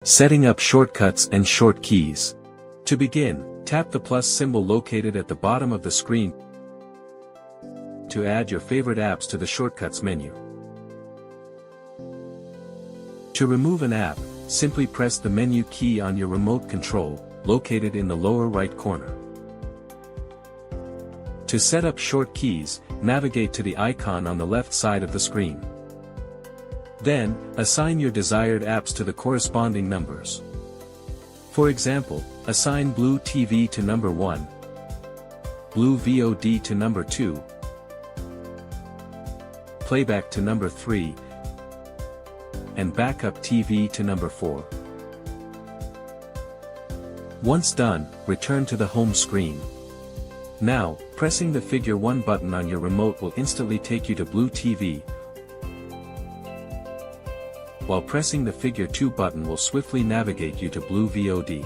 Setting up shortcuts and short keys. To begin, tap the plus symbol located at the bottom of the screen to add your favorite apps to the shortcuts menu. To remove an app, simply press the menu key on your remote control, located in the lower right corner. To set up short keys, navigate to the icon on the left side of the screen. Then, assign your desired apps to the corresponding numbers. For example, assign Blue TV to number 1, Blue VOD to number 2, Playback to number 3, and Backup TV to number 4. Once done, return to the home screen. Now, pressing the figure 1 button on your remote will instantly take you to Blue TV, while pressing the figure 2 button will swiftly navigate you to Blue VOD.